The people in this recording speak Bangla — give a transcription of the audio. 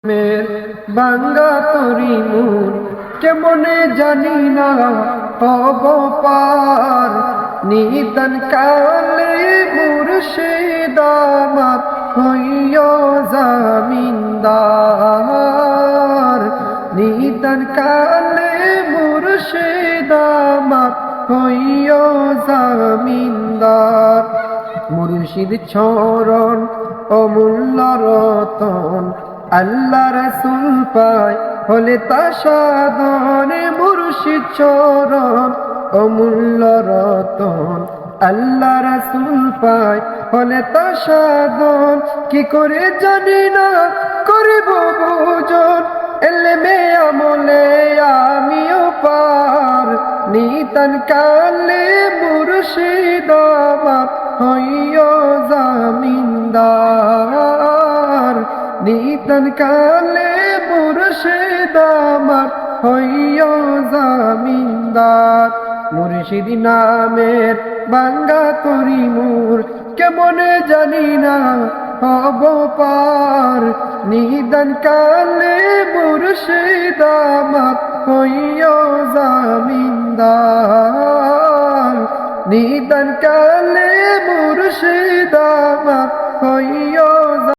মের বাঙ্গা তরি মন কেমনে জানি না হব পার নিদান কালে মুর্শিদ আমার হইয় জামিনদার নিদান কালে মুর্শিদ আমার হইয় জামিনদার মুর্শিদ চরণ অমূল্য রতন আল্লাহ রাসূল পায় হলে তা সাধনে মুর্শিদ চরণ অমূল্য রতন আল্লাহ রাসূল পায় হলে তা সাধন কি করে জানি না করিব ভোজন এলেমে আমলে আমিও পার নিতান কালে মুর্শিদ আমার হইয় জামিনদার নিতান কালে মুর্শিদ আমার হইয় জামিনদার মুর্শিদ নামের বাঙ্গা তরি মোর কেমনে জানি না হব পার নিদান কালে মুর্শিদ আমার হইয় জামিনদার নিদান কালে মুর্শিদ আমার হইয়